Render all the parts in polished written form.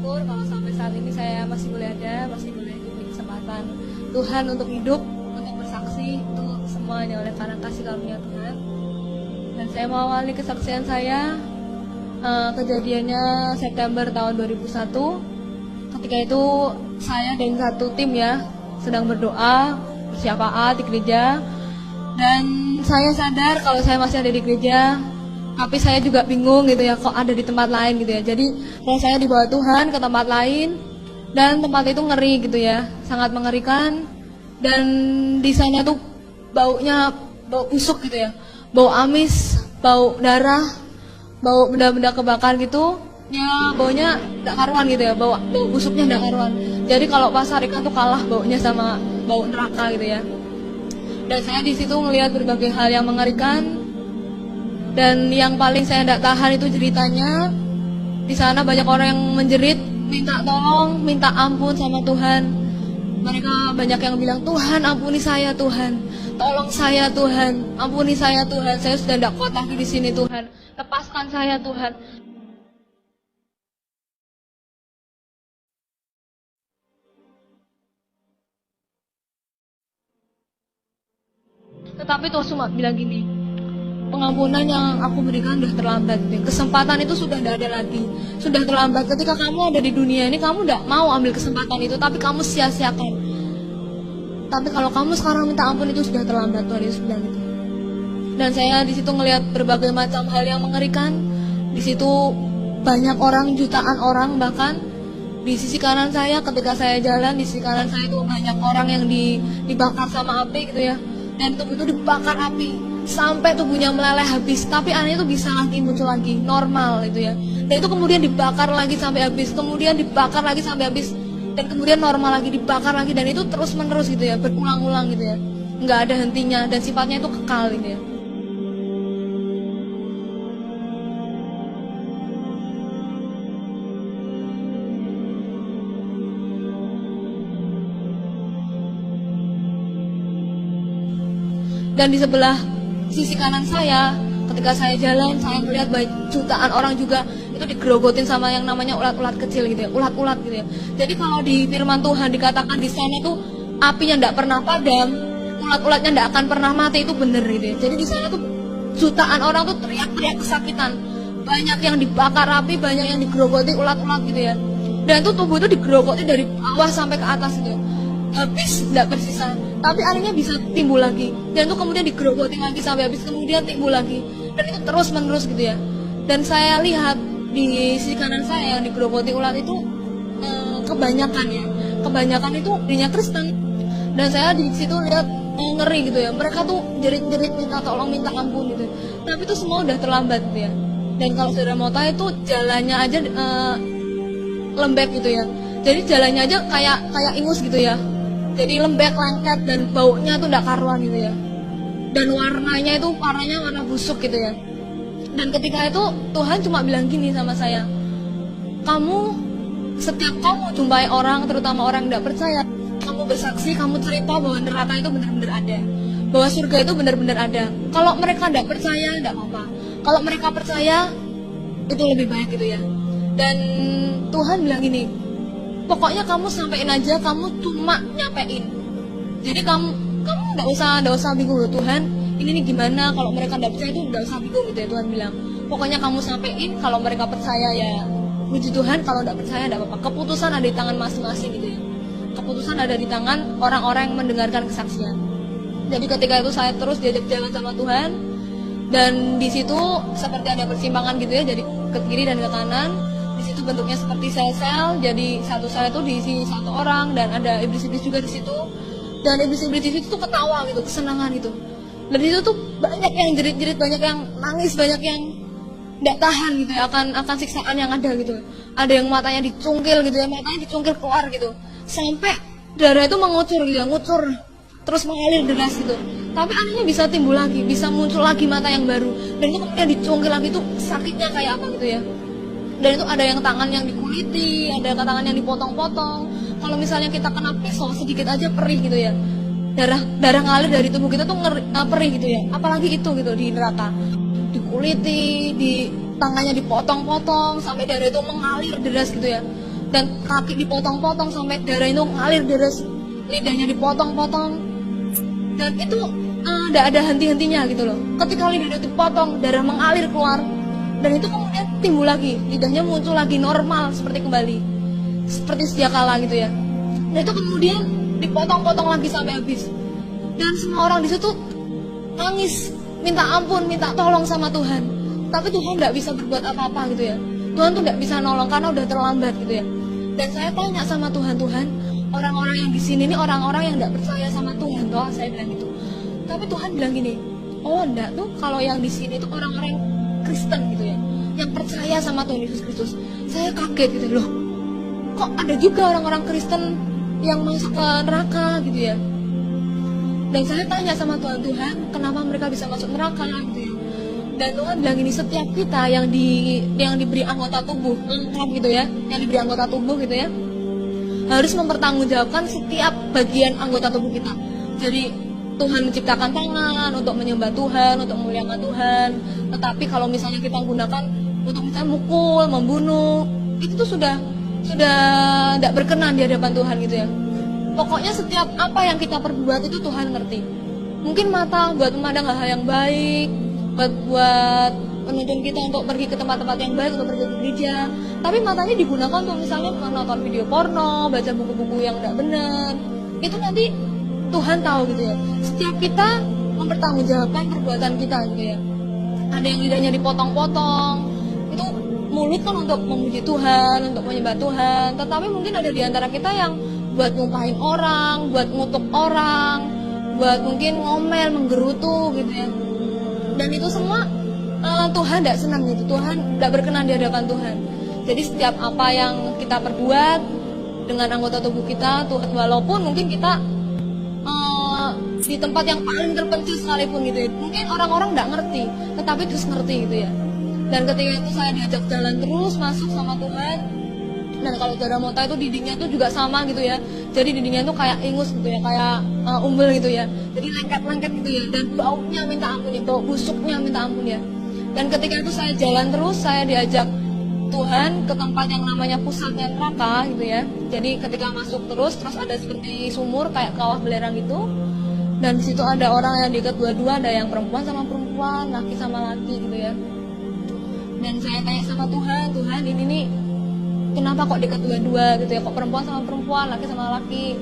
bersyukur kalau sampai saat ini saya masih boleh ada, masih boleh diberi kesempatan Tuhan untuk hidup, untuk bersaksi untuk semuanya oleh karena kasih karunia Tuhan. Dan saya mau awali kesaksian saya, kejadiannya September tahun 2001. Ketika itu saya dan satu tim ya sedang berdoa bersyafaat di gereja, dan saya sadar kalau saya masih ada di gereja, tapi saya juga bingung gitu ya, kok ada di tempat lain gitu ya. Jadi kalau saya dibawa Tuhan ke tempat lain, dan tempat itu ngeri gitu ya, sangat mengerikan. Dan di sana tuh baunya bau busuk gitu ya, bau amis, bau darah, bau benda-benda kebakar gitu. Ya baunya tidak karuan gitu ya, bau busuknya tidak karuan. Jadi kalau pasar ikan tuh kalah baunya sama bau neraka gitu ya. Dan saya di situ melihat berbagai hal yang mengerikan. Dan yang paling saya tidak tahan itu ceritanya, di sana banyak orang yang menjerit, minta tolong, minta ampun sama Tuhan. Mereka banyak yang bilang, Tuhan ampuni saya Tuhan, tolong saya Tuhan, ampuni saya Tuhan, saya sudah tidak kuat lagi di sini Tuhan, lepaskan saya Tuhan. Tetapi Tuhan cuma bilang gini, pengampunan yang aku berikan sudah terlambat. Kesempatan itu sudah tidak ada lagi, sudah terlambat. Ketika kamu ada di dunia ini, kamu tidak mau ambil kesempatan itu, tapi kamu sia-siakan. Tapi kalau kamu sekarang minta ampun, itu sudah terlambat. Tuhan Yesus bilang gitu. Dan saya di situ ngelihat berbagai macam hal yang mengerikan. Di situ banyak orang, jutaan orang bahkan. Di sisi kanan saya, ketika saya jalan, di sisi kanan saya itu banyak orang yang dibakar sama api gitu ya. Dan tubuh itu dibakar api sampai tubuhnya meleleh habis, tapi anehnya itu bisa lagi muncul lagi normal itu ya. Dan itu kemudian dibakar lagi sampai habis, kemudian dibakar lagi sampai habis, dan kemudian normal lagi, dibakar lagi, dan itu terus menerus gitu ya, berulang-ulang gitu ya, nggak ada hentinya, dan sifatnya itu kekal gitu ya. Dan di sebelah sisi kanan saya, ketika saya jalan, saya melihat jutaan orang juga itu digerogotin sama yang namanya ulat-ulat kecil gitu ya, ulat-ulat gitu ya. Jadi kalau di firman Tuhan dikatakan di sana tuh apinya tidak pernah padam, ulat-ulatnya tidak akan pernah mati, itu benar gitu ya. Jadi di sana tuh jutaan orang tuh teriak-teriak kesakitan, banyak yang dibakar api, banyak yang digerogoti ulat-ulat gitu ya. Dan tuh tubuh itu digerogoti dari bawah sampai ke atas gitu ya. Habis tidak bersisa, tapi anehnya bisa timbul lagi, dan itu kemudian digerogoti lagi sampai habis, kemudian timbul lagi, dan itu terus menerus gitu ya. Dan saya lihat di sisi kanan saya yang digerogoti ulat itu kebanyakan itu dirinya Kristen. Dan saya di situ lihat ngeri gitu ya, mereka tuh jerit-jerit minta tolong, minta ampun gitu, tapi itu semua udah terlambat gitu ya. Dan kalau saudara mau tahu, itu jalannya aja lembek gitu ya, jadi jalannya aja kayak ingus gitu ya. Jadi lembek, lengket, dan baunya tuh tidak karuan gitu ya. Dan warnanya warna busuk gitu ya. Dan ketika itu Tuhan cuma bilang gini sama saya, setiap kamu jumpai orang, terutama orang yang tidak percaya, kamu bersaksi, kamu cerita bahwa neraka itu benar-benar ada, bahwa surga itu benar-benar ada. Kalau mereka tidak percaya, tidak apa-apa. Kalau mereka percaya, itu lebih baik gitu ya. Dan Tuhan bilang gini, pokoknya kamu sampein aja, kamu cuma nyampein. Jadi kamu nggak usah bingung loh, Tuhan ini gimana, kalau mereka nggak percaya itu nggak usah bingung gitu ya. Tuhan bilang pokoknya kamu sampein, kalau mereka percaya ya puji Tuhan, kalau nggak percaya nggak apa-apa. Keputusan ada di tangan masing-masing gitu ya. Keputusan ada di tangan orang-orang yang mendengarkan kesaksian. Jadi ketika itu saya terus diajak jalan sama Tuhan, dan di situ seperti ada persimpangan gitu ya, jadi ke kiri dan ke kanan. Di situ bentuknya seperti sel-sel, jadi satu sel itu diisi satu orang, dan ada iblis-iblis juga di situ. Dan iblis-iblis di situ tuh ketawa gitu, kesenangan gitu. Dan di situ tuh banyak yang jerit-jerit, banyak yang nangis, banyak yang tidak tahan gitu ya akan siksaan yang ada gitu. Ada yang matanya dicungkil gitu ya, matanya dicungkil keluar gitu, sampai darah itu mengucur gitu ya, ngucur terus mengalir deras gitu. Tapi anehnya bisa timbul lagi, bisa muncul lagi mata yang baru, dan itu kemudian dicungkil lagi, tuh sakitnya kayak apa gitu ya. Dan itu ada yang tangan yang dikuliti, ada tangan yang dipotong-potong. Kalau misalnya kita kena pisau sedikit aja perih gitu ya, darah ngalir dari tubuh kita tuh perih gitu ya. Apalagi itu gitu di neraka, dikuliti, di tangannya dipotong-potong sampai darah itu mengalir deras gitu ya. dan kaki dipotong-potong sampai darah itu ngalir deras, lidahnya dipotong-potong, dan itu tidak ada henti-hentinya gitu loh. Ketika lidahnya dipotong, darah mengalir keluar, dan itu kemudian timbul lagi, lidahnya muncul lagi normal seperti kembali, seperti sedia kala gitu ya. Dan itu kemudian dipotong-potong lagi sampai habis, dan semua orang di situ nangis, minta ampun, minta tolong sama Tuhan. Tapi Tuhan tidak bisa berbuat apa-apa gitu ya. Tuhan tuh tidak bisa nolong karena udah terlambat gitu ya. Dan saya tanya sama Tuhan, Tuhan, orang-orang yang di sini ini orang-orang yang tidak percaya sama Tuhan toh, saya bilang gitu. Tapi Tuhan bilang gini, oh enggak tuh, kalau yang di sini tuh orang-orang Kristen gitu ya, yang percaya sama Tuhan Yesus Kristus. Saya kaget gitu loh, kok ada juga orang-orang Kristen yang masuk ke neraka gitu ya. Dan saya tanya sama Tuhan, Tuhan, kenapa mereka bisa masuk neraka gitu ya. Dan Tuhan bilang gini, setiap kita yang diberi anggota tubuh lengkap gitu ya, yang diberi anggota tubuh gitu ya, harus mempertanggungjawabkan setiap bagian anggota tubuh kita. Jadi Tuhan menciptakan tangan untuk menyembah Tuhan, untuk memuliakan Tuhan. Tetapi kalau misalnya kita gunakan untuk misalnya mukul, membunuh, itu tuh sudah tidak berkenan di hadapan Tuhan gitu ya. Pokoknya setiap apa yang kita perbuat itu Tuhan ngerti. Mungkin mata buat memandang hal yang baik, buat menuntun kita untuk pergi ke tempat-tempat yang baik, untuk pergi ke gereja. Tapi matanya digunakan untuk misalnya menonton video porno, baca buku-buku yang tidak benar. Itu nanti Tuhan tahu gitu ya. Setiap kita mempertanggungjawabkan perbuatan kita gitu ya. Ada yang lidahnya dipotong-potong, itu mulut kan untuk memuji Tuhan, untuk menyembah Tuhan. Tetapi mungkin ada di antara kita yang buat ngumpahin orang, buat ngutuk orang, buat mungkin ngomel, menggerutu gitu ya. Dan itu semua Tuhan tidak senang gitu, Tuhan tidak berkenan di hadapan Tuhan. Jadi setiap apa yang kita perbuat dengan anggota tubuh kita, Tuhan, walaupun mungkin kita di tempat yang paling terpencil sekalipun gitu ya, mungkin orang-orang tidak ngerti, tetapi terus ngerti gitu ya. Dan ketika itu saya diajak jalan terus masuk sama Tuhan. Dan kalau Darah Mota itu dindingnya itu juga sama gitu ya, jadi dindingnya itu kayak ingus gitu ya, kayak umbel gitu ya, jadi lengket-lengket gitu ya, dan baunya minta ampun ya, bau busuknya minta ampun ya. Dan ketika itu saya jalan terus, saya diajak Tuhan ke tempat yang namanya pusatnya neraka gitu ya. Jadi ketika masuk terus ada seperti sumur kayak kawah belerang gitu, dan di situ ada orang yang diikat dua-dua, ada yang perempuan sama perempuan, laki sama laki gitu ya. Dan saya tanya sama Tuhan, Tuhan ini nih kenapa kok diikat dua-dua gitu ya, kok perempuan sama perempuan, laki sama laki.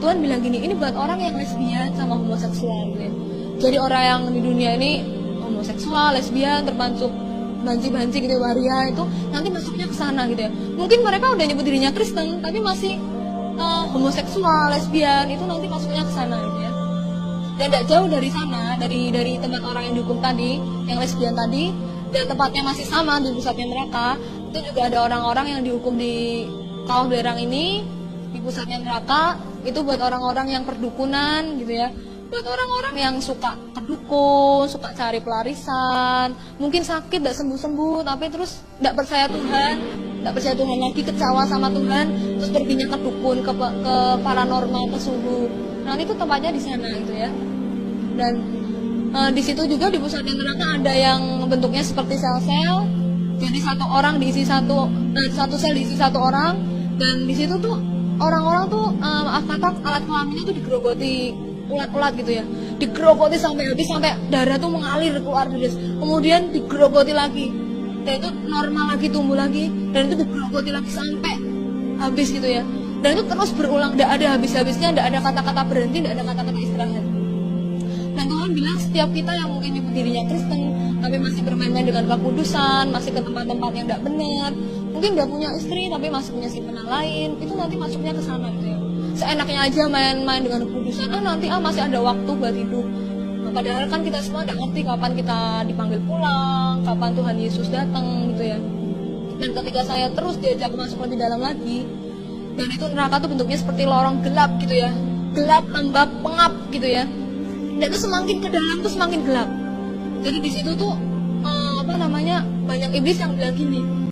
Tuhan bilang gini, ini buat orang yang lesbian sama homoseksual gitu ya. Jadi orang yang di dunia ini homoseksual, lesbian, termasuk banci-banci gitu, waria, itu nanti masuknya ke sana gitu ya. Mungkin mereka udah nyebut dirinya Kristen tapi masih homoseksual, lesbian, itu nanti masuknya ke sana gitu ya. Dan tidak jauh dari sana, dari tempat orang yang dihukum tadi, yang lesbian tadi, dan tempatnya masih sama di pusatnya neraka, itu juga ada orang-orang yang dihukum di kawah belerang ini, di pusatnya neraka. Itu buat orang-orang yang perdukunan gitu ya, buat orang-orang yang suka kedukun, suka cari pelarisan, mungkin sakit tidak sembuh-sembuh, tapi terus tidak percaya Tuhan, tidak percaya Tuhan lagi, kecewa sama Tuhan, terus perginya ke dukun, ke paranormal, ke suhu. Nah itu tempatnya di sana gitu ya. Dan di situ juga di pusatnya neraka ada yang bentuknya seperti sel-sel. Jadi satu orang diisi satu sel diisi satu orang, dan di situ tuh orang-orang tuh maaf kata alat kelaminnya tuh digerogoti ulat-ulat gitu ya, digerogoti sampai habis, sampai darah tuh mengalir keluar terus, kemudian digerogoti lagi, dan itu normal lagi, tumbuh lagi, dan itu digerogoti lagi sampai habis gitu ya. Dan itu terus berulang, tidak ada habis-habisnya, tidak ada kata-kata berhenti, tidak ada kata-kata istirahat. Dan Tuhan bilang setiap kita yang mungkin nyebut dirinya Kristen tapi masih bermain-main dengan kekudusan, masih ke tempat-tempat yang tidak benar, mungkin nggak punya istri tapi masih punya simpenan lain, itu nanti masuknya ke sana gitu ya. Seenaknya aja main-main dengan kekudusan, nanti masih ada waktu buat hidup. Nah, padahal kan kita semua tidak ngerti kapan kita dipanggil pulang, kapan Tuhan Yesus datang gitu ya. Dan ketika saya terus diajak masuk lebih dalam lagi, dan itu neraka tuh bentuknya seperti lorong gelap gitu ya, gelap, lembab, pengap gitu ya. Dan itu semakin ke dalam tuh semakin gelap. Jadi di situ tuh banyak iblis yang bilang gini,